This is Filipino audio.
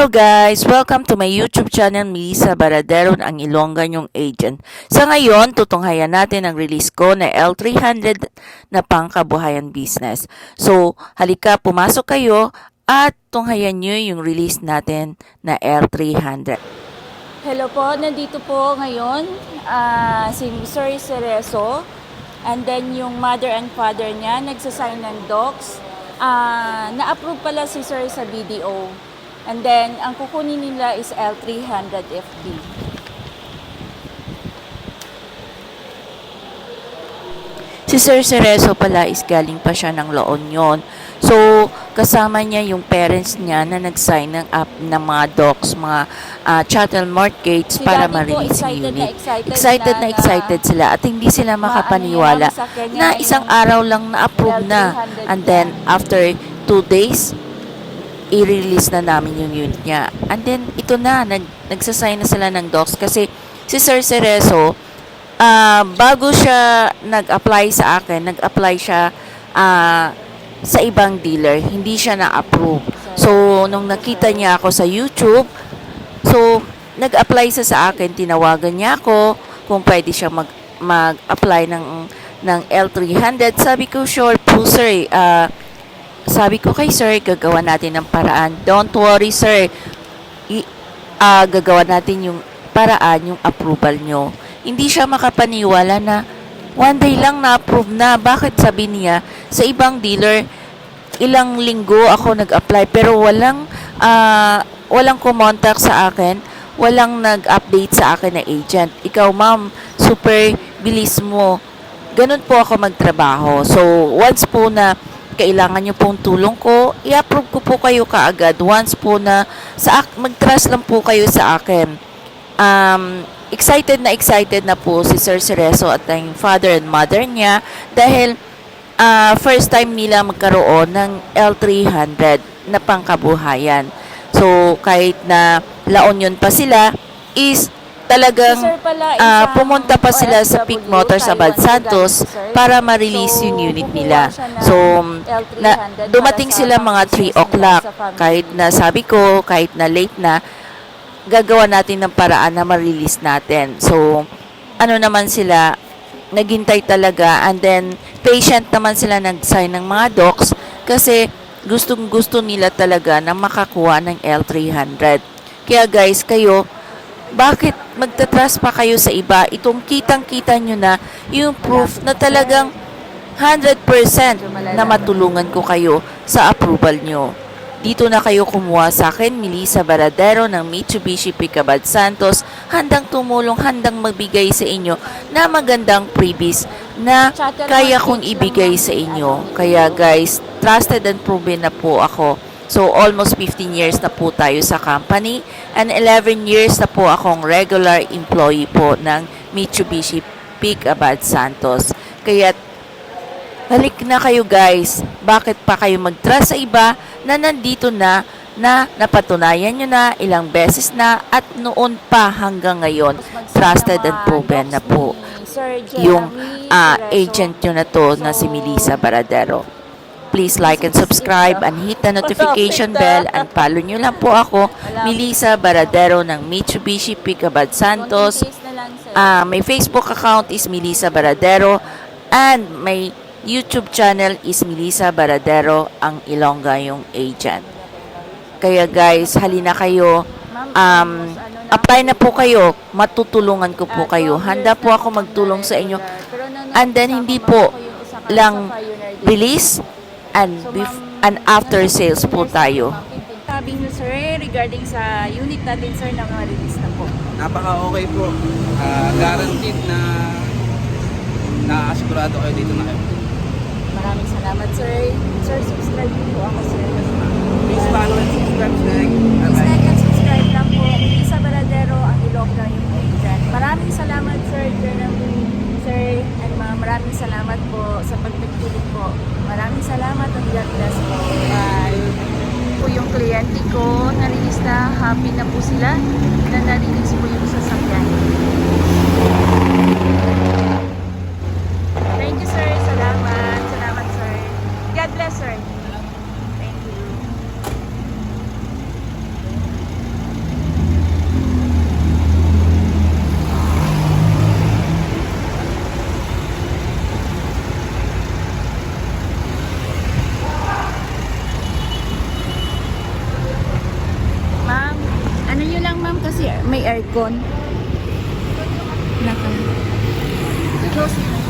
Hello guys! Welcome to my YouTube channel, Melissa Baradero, ang Ilonggan yung agent. Sa ngayon, tutunghayan natin ang release ko na L300 na pangkabuhayan business. So, halika, pumasok kayo at tunghayan nyo yung release natin na L300. Hello po, nandito po ngayon si Sir Cerezo, and then yung mother and father niya nagsasign ng docs. Na-approve pala si Sir sa BDO. And then, ang kukunin nila is L300 FB. Si Sir Cerezo pala is galing pa siya ng La Union. So, kasama niya yung parents niya na nag-sign ng mga docs, mga chattel mortgage para ma-release yung unit. Excited sila at hindi sila makapaniwala na isang araw lang na-approve na. And then, after 2 days, i-release na namin yung unit niya. And then, ito na, nagsasign na sila ng docs kasi si Sir Cerezo, bago siya nag-apply sa akin, nag-apply siya sa ibang dealer. Hindi siya na-approve. So, nung nakita niya ako sa YouTube, so, nag-apply siya sa akin, tinawagan niya ako kung pwede siya mag-apply ng L300. Sabi ko, sure po sir, sabi ko kay sir, gagawa natin ng paraan. Don't worry sir, gagawa natin yung paraan, yung approval nyo. Hindi siya makapaniwala na one day lang na-approve na. Bakit sabi niya, sa ibang dealer, ilang linggo ako nag-apply pero walang kumontak sa akin, walang nag-update sa akin na agent. Ikaw ma'am, super bilis mo. Ganun po ako magtrabaho. So, once po na kailangan nyo pong tulong ko, i-approve ko po kayo kaagad. Once po na mag-trust lang po kayo sa akin. Excited na po si Sir Cerezo at yung father and mother niya dahil first time nila magkaroon ng L300 na pangkabuhayan. So, kahit na La Union pa sila, is talagang pumunta pa sila sa Peak Motors sa Bad Santos para ma-release yung unit nila. So, dumating sila mga 3 o'clock. Kahit na sabi ko, kahit na late na, gagawa natin ng paraan na ma-release natin. So, ano naman sila, naghintay talaga, and then patient naman sila nag-sign ng mga docs kasi gustong-gusto nila talaga na makakuha ng L300. Kaya guys, kayo, bakit magtatrust pa kayo sa iba? Itong kitang-kita nyo na yung proof na talagang 100% na matulungan ko kayo sa approval nyo. Dito na kayo kumuha sa akin, Melissa Baradero ng Mitsubishi Picabad Santos, handang tumulong, handang magbigay sa inyo na magandang freebies na kaya kong ibigay sa inyo. Kaya guys, trusted and proven na po ako. So, almost 15 years na po tayo sa company and 11 years na po akong regular employee po ng Mitsubishi Picabad Santos. Kaya, halik na kayo guys. Bakit pa kayo mag-trust sa iba na nandito na napatunayan nyo na ilang beses na at noon pa hanggang ngayon, trusted and proven na po yung agent nyo na to na si Melissa Baradero. Please like and subscribe and hit the notification bell and follow nyo lang po ako, Melissa Baradero ng Mitsubishi Picabad Santos. My Facebook account is Melissa Baradero and my YouTube channel is Melissa Baradero, ang Ilongga yung agent. Kaya guys, halina kayo, apply na po kayo, matutulungan ko po kayo. Handa po ako magtulong sa inyo. And then hindi po lang release and after sales po tayo. Sabi niyo sir, regarding sa unit natin sir na ma-release na po. Napaka-okay po. Guaranteed na nakasigurado kayo dito na kayo. Maraming salamat sir. Sir, subscribe po ako sir. Please follow and subscribe. Please like and subscribe lang po. Melissa Baradero, ang Ilongga yung agent. Maraming salamat sir, sir, and maraming salamat po sa pagtutulong po. Maraming salamat and God bless po. Bye. Po yung kliyente ko, narinis na, happy na po sila na narinis po yung sasakyan. Thank you sir, salamat sir. God bless sir. Thank you. Kasi may aircon. Naka. Close.